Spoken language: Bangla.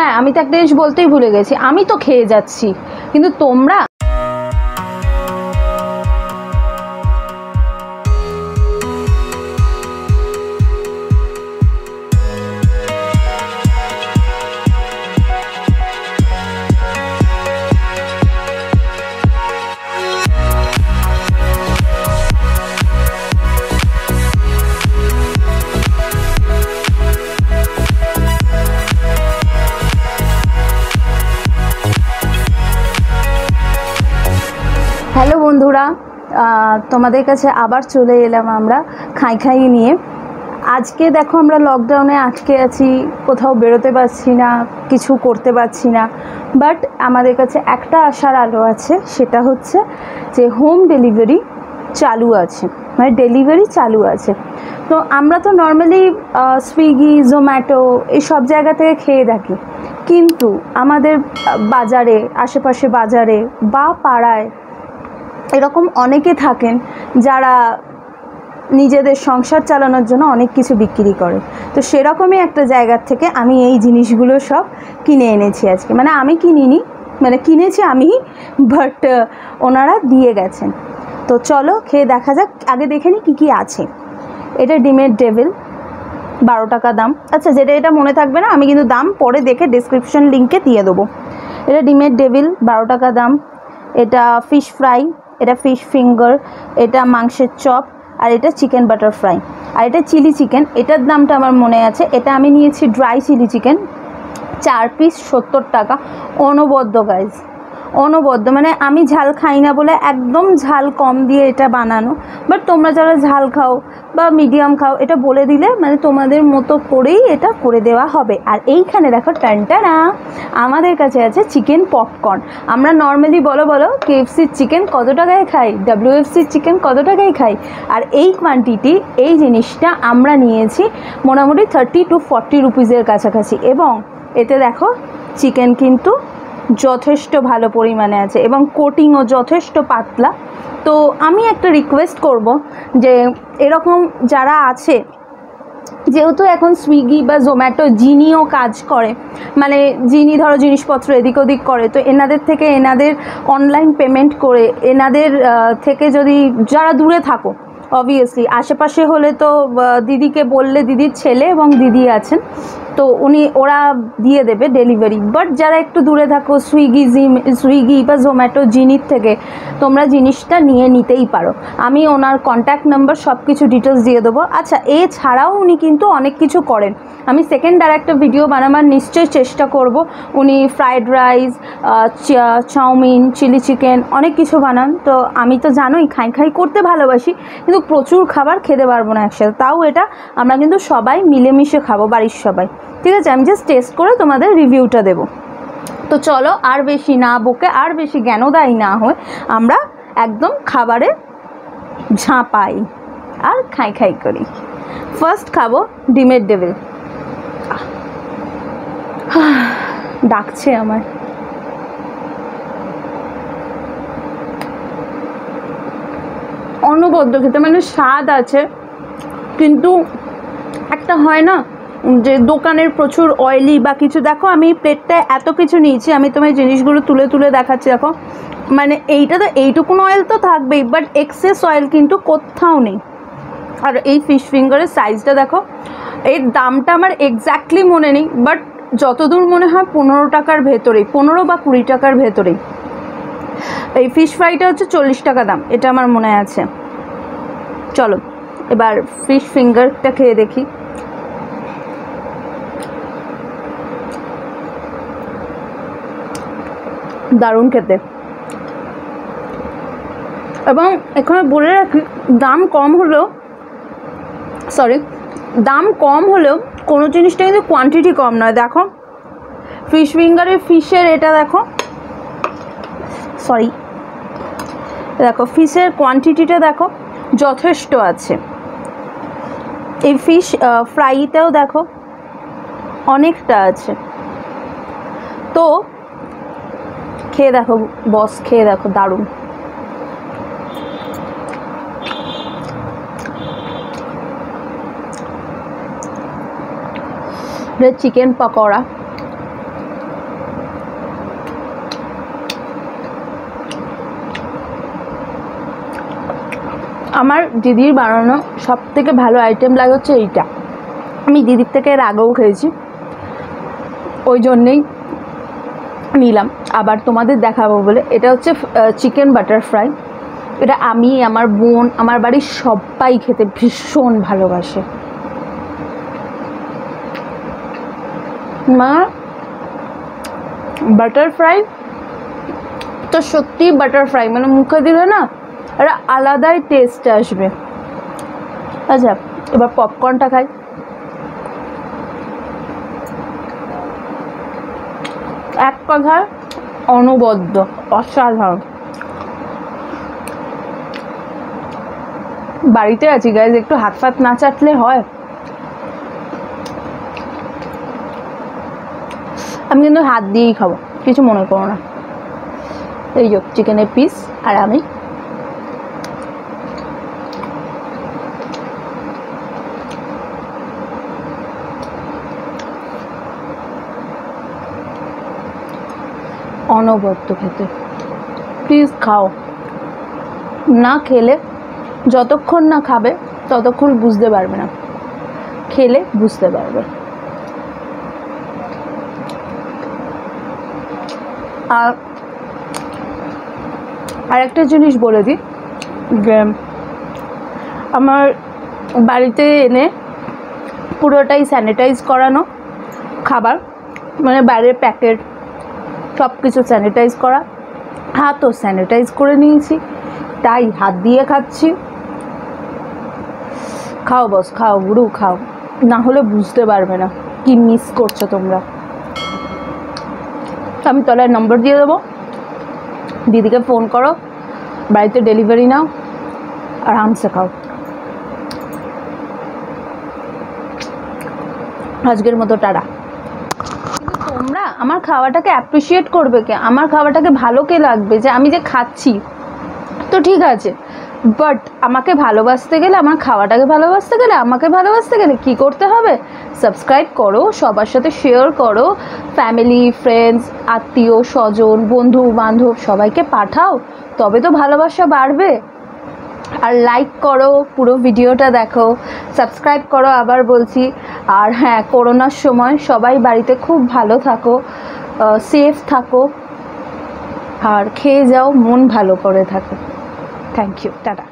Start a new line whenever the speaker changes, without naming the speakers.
হ্যাঁ, আমি তো একটা জিনিস বলতেই ভুলে গেছি, আমি তো খেয়ে যাচ্ছি, কিন্তু তোমরা হ্যালো বন্ধুরা, তোমাদের কাছে আবার চলে এলাম আমরা খাই নিয়ে। আজকে দেখো আমরা লকডাউনে আটকে আছি, কোথাও বেরোতে পারছি না, কিছু করতে পারছি না, বাট আমাদের কাছে একটা আশার আলো আছে, সেটা হচ্ছে যে হোম ডেলিভারি চালু আছে, মানে ডেলিভারি চালু আছে। তো আমরা তো নর্মালি সুইগি, জোম্যাটো এই সব জায়গা থেকে খেয়ে থাকি, কিন্তু আমাদের বাজারে, আশেপাশে বাজারে বা পাড়ায় এরকম অনেকে থাকেন যারা নিজেদের সংসার চালানোর জন্য অনেক কিছু বিক্রি করে। তো সেরকমই একটা জায়গার থেকে আমি এই জিনিসগুলো সব কিনে এনেছি আজকে। মানে আমি কিনিনি, মানে কিনেছি আমি, বাট ওনারা দিয়ে গেছেন। তো চলো খেয়ে দেখা যাক। আগে দেখে নিই কী কী আছে। এটা ডিমের ডেভিল, 12 টাকা দাম। আচ্ছা, যেটা এটা মনে থাকবে না, আমি কিন্তু দাম পরে দেখে ডেসক্রিপশন লিঙ্কে দিয়ে দেবো। এটা ডিমের ডেভিল, 12 টাকা দাম। এটা ফিশ ফ্রাই, এটা ফিশ ফিঙ্গার, এটা মাংসের চপ, আর এটা চিকেন বাটারফ্রাই, আর এটা চিলি চিকেন। এটার দামটা আমার মনে আছে, এটা আমি নিয়েছি ড্রাই চিলি চিকেন, 4 পিস 70 টাকা। অনবদ্য গাইজ, অনবদ্য। মানে আমি ঝাল খাই না বলে একদম ঝাল কম দিয়ে এটা বানানো, বাট তোমরা যারা ঝাল খাও বা মিডিয়াম খাও, এটা বলে দিলে মানে তোমাদের মতো করেই এটা করে দেওয়া হবে। আর এইখানে দেখো টানটানা, আমাদের কাছে আছে চিকেন পপকর্ন। আমরা নর্মালি বলো কেএফসির চিকেন কত টাকায় খাই, ডাব্লিউএফসির চিকেন কত টাকায় খাই, আর এই কোয়ান্টিটি, এই জিনিসটা আমরা নিয়েছি মোটামুটি 30 to 40 রুপিসের কাছাকাছি। এবং এতে দেখো চিকেন কিন্তু যথেষ্ট ভালো পরিমাণে আছে এবং কোটিংও যথেষ্ট পাতলা। তো আমি একটা রিকোয়েস্ট করব যে এরকম যারা আছে, যেহেতু এখন সুইগি বা জোম্যাটো যিনিও কাজ করে, মানে যিনি ধরো জিনিসপত্র এদিক ওদিক করে, তো এনাদের থেকে এনাদের অনলাইন পেমেন্ট করে, এনাদের থেকে যদি যারা দূরে থাকো, অবভিয়াসলি আশেপাশে হলে তো দিদিকে বললে, দিদির ছেলে এবং দিদি আছেন, তো ওরা দিয়ে দেবে ডেলিভারি। বাট যারা একটু দূরে থাকো, সুইগি বা জোম্যাটো জিনির থেকে তোমরা জিনিসটা নিয়ে নিতেই পারো। আমি ওনার কন্ট্যাক্ট নাম্বার সব কিছু ডিটেলস দিয়ে দেবো। আচ্ছা, এছাড়াও উনি কিন্তু অনেক কিছু করেন, আমি সেকেন্ড আর একটা ভিডিও বানাবার নিশ্চয়ই চেষ্টা করব। উনি fried rice, chowmein, chilli chicken অনেক কিছু বানান। তো আমি তো জানোই খাই করতে ভালোবাসি, কিন্তু প্রচুর খাবার খেতে পারবো না একসাথে। তাও এটা আমরা কিন্তু সবাই মিলেমিশে খাবো, বাড়ির সবাই। ঠিক আছে, আমি জাস্ট টেস্ট করে তোমাদের রিভিউটা দেবো। তো চলো আর বেশি না বকে, আর বেশি জ্ঞানদায়ী না হয়ে আমরা একদম খাবারে ঝাঁপাই আর খাই করি। ফার্স্ট খাবো ডিমের ডেভিল। ডাকছে আমার। অনবদ্য খেতে, মানে স্বাদ আছে, কিন্তু একটা হয় না যে দোকানের প্রচুর অয়েলি বা কিছু। দেখো আমি প্লেটটায় এত কিছু নিয়েছি, আমি তোমায় জিনিসগুলো তুলে দেখাচ্ছি। দেখো মানে এইটা তো এইটুকুন অয়েল তো থাকবেই, বাট এক্সেস অয়েল কিন্তু কোথাও নেই। আর এই ফিশ ফিঙ্গারের সাইজটা দেখো, এর দামটা আমার এক্স্যাক্টলি মনে নেই, বাট যতদূর মনে হয় 15 টাকার ভেতরেই, 15 বা 20 টাকার ভেতরেই। এই ফিশ ফ্রাইটা হচ্ছে 40 টাকা দাম, এটা আমার মনে আছে। চলো এবার ফিশ ফিঙ্গারটা খেয়ে দেখি। দারুণ খেতে। এবং এখানে বলে রাখি, দাম কম হলেও কোনো জিনিসটা কিন্তু কোয়ান্টিটি কম নয়। দেখো ফিশ ফিঙ্গারের ফিশের এটা দেখো, দেখো ফিশের কোয়ান্টিটিটা দেখো যথেষ্ট আছে। এই ফিশ ফ্রাইতেও দেখো অনেকটা আছে। তো খেয়ে দেখো বস, খেয়ে দেখো, দারুণ। চিকেন পকোড়া, আমার দিদির বানানো সব থেকে ভালো আইটেম লাগে হচ্ছে এইটা। আমি দিদির থেকে এর আগেও খেয়েছি, ওই জন্যেই নিলাম আবার তোমাদের দেখাবো বলে। এটা হচ্ছে চিকেন বাটারফ্রাই। এটা আমি, আমার বোন, আমার বাড়ির সবাই খেতে ভীষণ ভালোবাসে। মা বাটারফ্রাই তো সত্যি বাটারফ্রাই, মানে মুখে দিলে না একটা আলাদাই টেস্ট আসবে। আচ্ছা, এবার পপকর্নটা খাই। এক কথায় অনবদ্য, অসাধারণ। বাড়িতে আছি গাইজ, একটু হাত ফাত না চাটলে হয়। আমি কিন্তু হাত দিয়েই খাবো, কিছু মনে করো না। এই যে চিকেনের পিস আর আমি। অনবদ্য খেতে, প্লিজ খাও। না খেলে, যতক্ষণ না খাবে ততক্ষণ বুঝতে পারবে না, খেলে বুঝতে পারবে। আর একটা জিনিস বলে দিই, যে আমার বাড়িতে এনে পুরোটাই স্যানিটাইজ করানো খাবার, মানে বাইরের প্যাকেট সব কিছু স্যানিটাইজ করা। হাতও স্যানিটাইজ করে নিয়েছি, তাই হাত দিয়ে খাচ্ছি। খাও বস, খাও গুরু, খাও, না হলে বুঝতে পারবে না কি মিস করছো তোমরা। আমি তলায় নম্বর দিয়ে দেবো, দিদিকে ফোন করো, বাড়িতে ডেলিভারি নাও, আরামসে খাও। আজকের মতো টাটা। তোমরা আমার খাওয়াটাকে অ্যাপ্রিসিয়েট করবে কে, আমার খাওয়াটাকে ভালো কে লাগবে, যে আমি যে খাচ্ছি তো ঠিক আছে, বাট আমাকে ভালোবাসতে গেলে, আমার খাওয়াটাকে ভালোবাসতে গেলে, আমাকে ভালোবাসতে গেলে কী করতে হবে? সাবস্ক্রাইব করো, সবার সাথে শেয়ার করো, ফ্যামিলি, ফ্রেন্ডস, আত্মীয় স্বজন, বন্ধু বান্ধব সবাইকে পাঠাও, তবে তো ভালোবাসা বাড়বে। আর লাইক করো, পুরো ভিডিওটা দেখো, সাবস্ক্রাইব করো আবার বলছি। আর হ্যাঁ, করোনার সময় সবাই বাড়িতে খুব ভালো থাকো, সেফ থাকো, আর খেয়ে যাও, মন ভালো করে থাকো। Thank you, tata.